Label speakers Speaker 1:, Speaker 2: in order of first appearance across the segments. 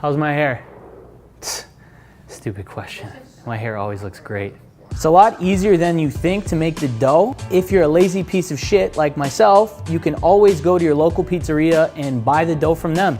Speaker 1: How's my hair? Stupid question. My hair always looks great. It's a lot easier than you think to make the dough. If you're a lazy piece of shit like myself, you can always go to your local pizzeria and buy the dough from them.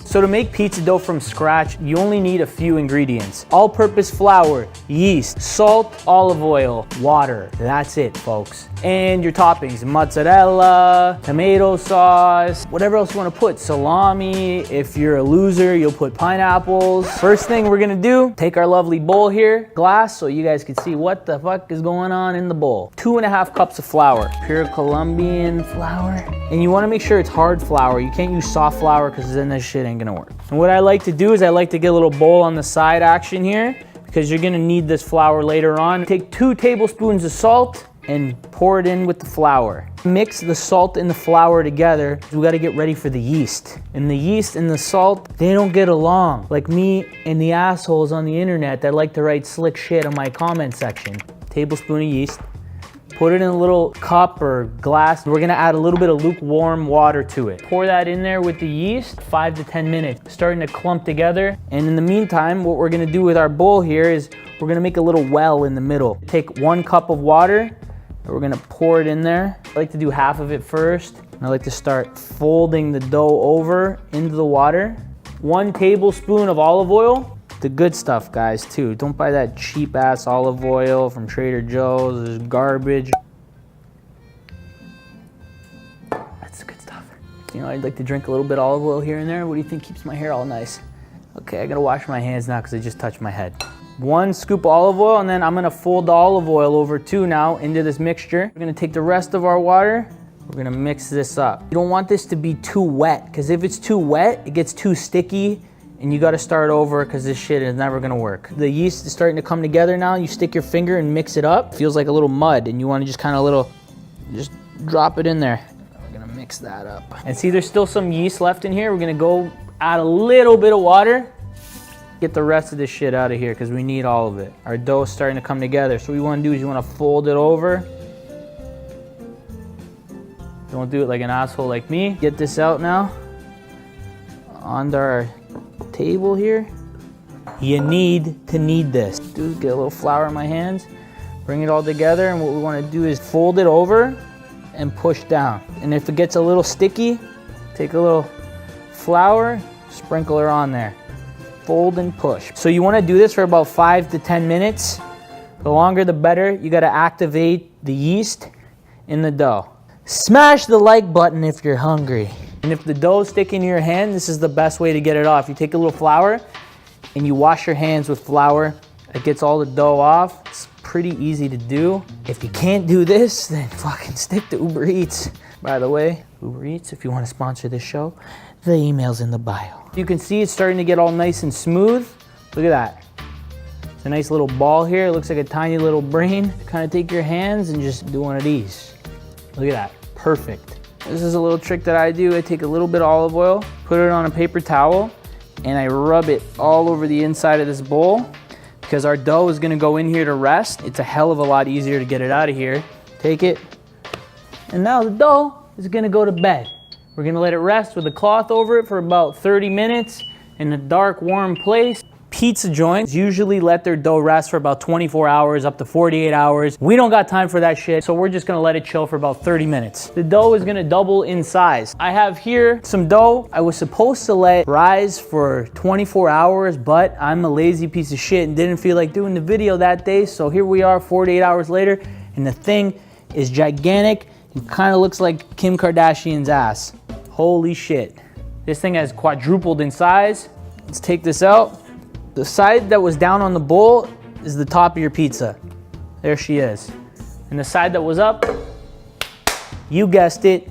Speaker 1: So to make pizza dough from scratch, you only need a few ingredients. All-purpose flour, yeast, salt, olive oil, water. That's it, folks. And your toppings, mozzarella, tomato sauce, whatever else you want to put, salami. If you're a loser, you'll put pineapples. First thing we're gonna do, take our lovely bowl here, glass, so you guys can see what the fuck is going on in the bowl. 2.5 cups of flour, pure Colombian flour. And you wanna make sure it's hard flour. You can't use soft flour because then this shit ain't gonna work. And what I like to do is I like to get a little bowl on the side action here because you're gonna need this flour later on. Take 2 tablespoons of salt and pour it in with the flour. Mix the salt and the flour together. We gotta get ready for the yeast. And the yeast and the salt, they don't get along. Like me and the assholes on the internet that like to write slick shit on my comment section. Tablespoon of yeast. Put it in a little cup or glass. We're gonna add a little bit of lukewarm water to it. Pour that in there with the yeast, 5 to 10 minutes, starting to clump together. And in the meantime, what we're gonna do with our bowl here is we're gonna make a little well in the middle. Take 1 cup of water, and we're gonna pour it in there. I like to do half of it first. And I like to start folding the dough over into the water. 1 tablespoon of olive oil. The good stuff, guys, too. Don't buy that cheap ass olive oil from Trader Joe's. It's garbage. That's the good stuff. You know, I'd like to drink a little bit of olive oil here and there. What do you think keeps my hair all nice? Okay, I gotta wash my hands now because I just touched my head. 1 scoop of olive oil, and then I'm gonna fold the olive oil over too now into this mixture. We're gonna take the rest of our water. We're gonna mix this up. You don't want this to be too wet because if it's too wet, it gets too sticky. And you gotta start over because this shit is never gonna work. The yeast is starting to come together now. You stick your finger and mix it up. It feels like a little mud and you wanna just kind of just drop it in there. We're gonna mix that up. And see, there's still some yeast left in here. We're gonna go add a little bit of water. Get the rest of this shit out of here because we need all of it. Our dough is starting to come together. So what you wanna do is you wanna fold it over. Don't do it like an asshole like me. Get this out now. Onto our table here. You need to knead this. Do get a little flour in my hands, bring it all together, and what we want to do is fold it over and push down. And if it gets a little sticky, take a little flour, sprinkle it on there. Fold and push. So you want to do this for about 5 to 10 minutes. The longer the better. You got to activate the yeast in the dough. Smash the like button if you're hungry. And if the dough is sticking to your hand, this is the best way to get it off. You take a little flour and you wash your hands with flour. It gets all the dough off. It's pretty easy to do. If you can't do this, then fucking stick to Uber Eats. By the way, Uber Eats, if you want to sponsor this show, the email's in the bio. You can see it's starting to get all nice and smooth. Look at that. It's a nice little ball here. It looks like a tiny little brain. Kind of take your hands and just do one of these. Look at that, perfect. This is a little trick that I do. I take a little bit of olive oil, put it on a paper towel, and I rub it all over the inside of this bowl because our dough is gonna go in here to rest. It's a hell of a lot easier to get it out of here. Take it, and now the dough is gonna go to bed. We're gonna let it rest with a cloth over it for about 30 minutes in a dark, warm place. Pizza joints usually let their dough rest for about 24 hours, up to 48 hours. We don't got time for that shit, so we're just gonna let it chill for about 30 minutes. The dough is gonna double in size. I have here some dough I was supposed to let rise for 24 hours, but I'm a lazy piece of shit and didn't feel like doing the video that day, so here we are 48 hours later, and the thing is gigantic. It kind of looks like Kim Kardashian's ass. Holy shit. This thing has quadrupled in size. Let's take this out. The side that was down on the bowl is the top of your pizza. There she is. And the side that was up, you guessed it,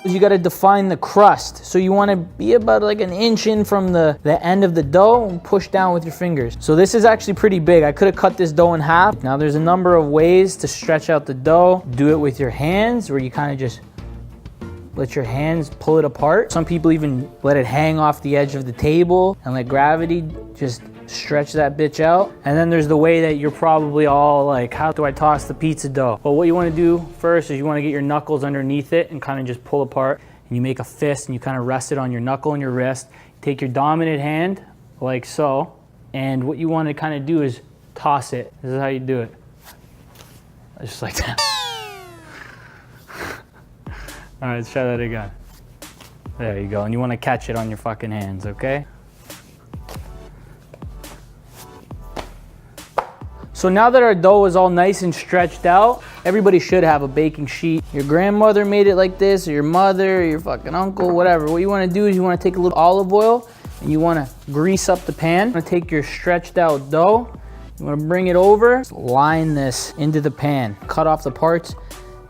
Speaker 1: you gotta define the crust. So you wanna be about like an inch in from the end of the dough and push down with your fingers. So this is actually pretty big. I could have cut this dough in half. Now there's a number of ways to stretch out the dough. Do it with your hands, where you kind of just let your hands pull it apart. Some people even let it hang off the edge of the table and let gravity just stretch that bitch out. And then there's the way that you're probably all like, how do I toss the pizza dough? Well, what you wanna do first is you wanna get your knuckles underneath it and kind of just pull apart. and you make a fist and you kind of rest it on your knuckle and your wrist. Take your dominant hand, like so, and what you want to kind of do is toss it. This is how you do it. Just like that. All right, let's try that again. There you go, and you want to catch it on your fucking hands, okay? So now that our dough is all nice and stretched out, everybody should have a baking sheet. Your grandmother made it like this, or your mother, or your fucking uncle, whatever. What you want to do is you want to take a little olive oil and you want to grease up the pan. You want to take your stretched out dough, you want to bring it over, just line this into the pan. Cut off the parts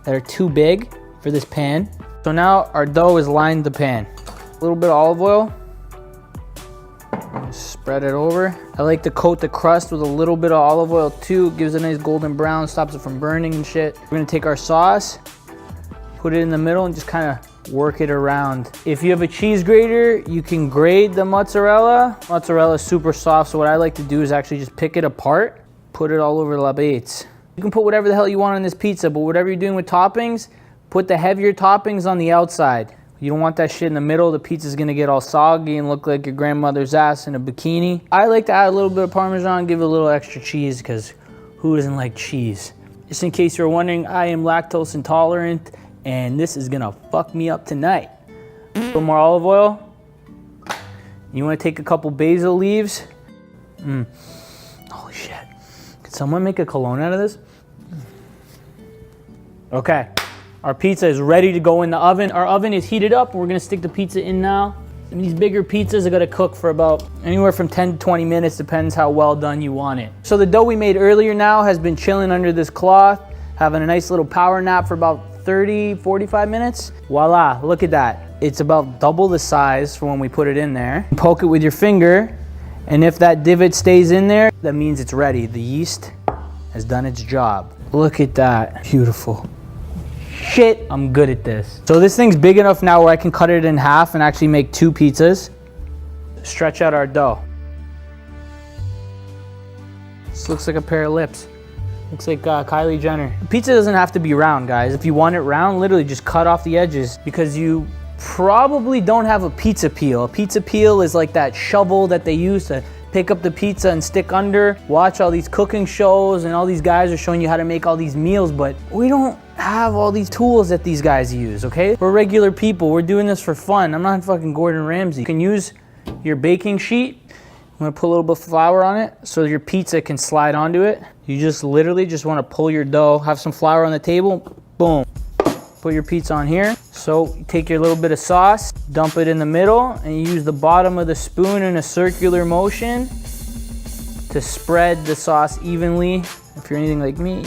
Speaker 1: that are too big for this pan. So now our dough is lined the pan. A little bit of olive oil. Spread it over. I like to coat the crust with a little bit of olive oil too. It gives it a nice golden brown, stops it from burning and shit. We're gonna take our sauce, put it in the middle and just kind of work it around. If you have a cheese grater, you can grate the mozzarella. Mozzarella is super soft, so what I like to do is actually just pick it apart, put it all over la base. You can put whatever the hell you want on this pizza, but whatever you're doing with toppings, put the heavier toppings on the outside. You don't want that shit in the middle. The pizza's gonna get all soggy and look like your grandmother's ass in a bikini. I like to add a little bit of Parmesan, give it a little extra cheese, because who doesn't like cheese? Just in case you're wondering, I am lactose intolerant, and this is gonna fuck me up tonight. A little more olive oil. You wanna take a couple basil leaves. Holy shit. Could someone make a cologne out of this? Okay. Our pizza is ready to go in the oven. Our oven is heated up. We're gonna stick the pizza in now. And these bigger pizzas are gonna cook for about anywhere from 10 to 20 minutes, depends how well done you want it. So the dough we made earlier now has been chilling under this cloth, having a nice little power nap for about 30, 45 minutes. Voila, look at that. It's about double the size from when we put it in there. Poke it with your finger, and if that divot stays in there, that means it's ready. The yeast has done its job. Look at that, beautiful. Shit, I'm good at this. So this thing's big enough now where I can cut it in half and actually make 2 pizzas. Stretch out our dough. This looks like a pair of lips. Looks like Kylie Jenner. Pizza doesn't have to be round, guys. If you want it round, literally just cut off the edges, because you probably don't have a pizza peel. A pizza peel is like that shovel that they use to pick up the pizza and stick under. Watch all these cooking shows and all these guys are showing you how to make all these meals, but we don't have all these tools that these guys use, okay? We're regular people. We're doing this for fun. I'm not fucking Gordon Ramsay. You can use your baking sheet. I'm gonna put a little bit of flour on it so your pizza can slide onto it. You just literally just wanna pull your dough, have some flour on the table, boom. Put your pizza on here. So you take your little bit of sauce, dump it in the middle, and you use the bottom of the spoon in a circular motion to spread the sauce evenly. If you're anything like me,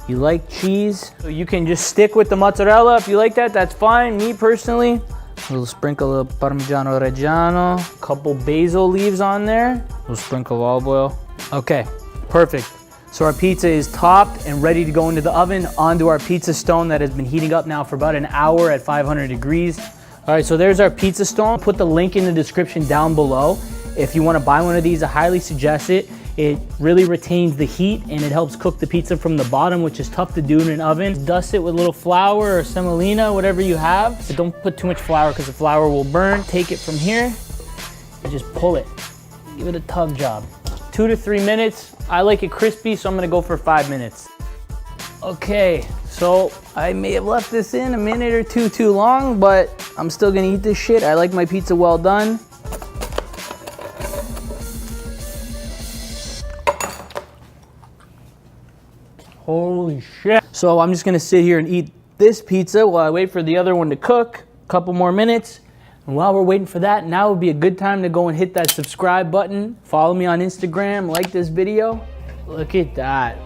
Speaker 1: you like cheese. So you can just stick with the mozzarella. If you like that, that's fine. Me personally, a little sprinkle of Parmigiano Reggiano, a couple basil leaves on there, a little sprinkle of olive oil. Okay, perfect. So our pizza is topped and ready to go into the oven onto our pizza stone that has been heating up now for about an hour at 500 degrees. All right, so there's our pizza stone. Put the link in the description down below. If you want to buy one of these, I highly suggest it. It really retains the heat and it helps cook the pizza from the bottom, which is tough to do in an oven. Dust it with a little flour or semolina, whatever you have. But don't put too much flour because the flour will burn. Take it from here and just pull it. Give it a tug job. 2 to 3 minutes. I like it crispy, so I'm gonna go for 5 minutes. Okay, so I may have left this in a minute or two too long, but I'm still gonna eat this shit. I like my pizza well done. Holy shit. So I'm just gonna sit here and eat this pizza while I wait for the other one to cook. A couple more minutes. And while we're waiting for that, now would be a good time to go and hit that subscribe button. Follow me on Instagram, like this video. Look at that,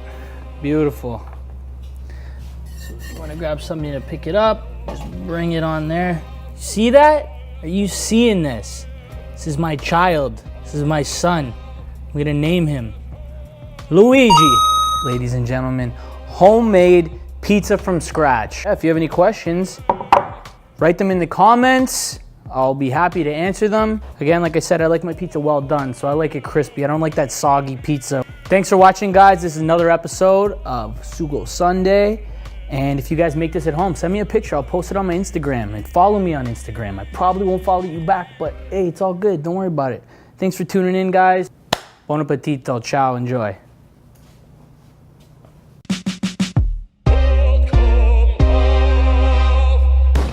Speaker 1: beautiful. So if you wanna grab something to pick it up, just bring it on there. See that? Are you seeing this? This is my child, this is my son. I'm gonna name him Luigi. Ladies and gentlemen, homemade pizza from scratch. If you have any questions, write them in the comments. I'll be happy to answer them. Again, like I said, I like my pizza well done, so I like it crispy. I don't like that soggy pizza. Thanks for watching, guys. This is another episode of Sugo Sunday, And if you guys make this at home, send me a picture. I'll post it on my Instagram and follow me on Instagram. I probably won't follow you back, but hey, it's all good. Don't worry about it. Thanks for tuning in, guys. Buon appetito. Ciao. Enjoy.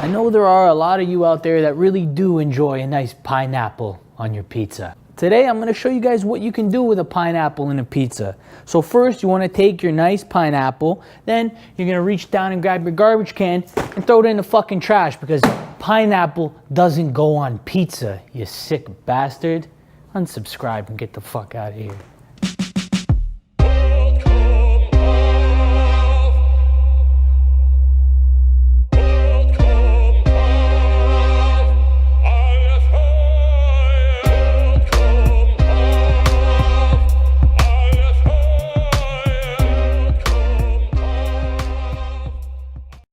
Speaker 1: I know there are a lot of you out there that really do enjoy a nice pineapple on your pizza. Today, I'm going to show you guys what you can do with a pineapple in a pizza. So first, you want to take your nice pineapple, then you're going to reach down and grab your garbage can and throw it in the fucking trash because pineapple doesn't go on pizza, you sick bastard. Unsubscribe and get the fuck out of here.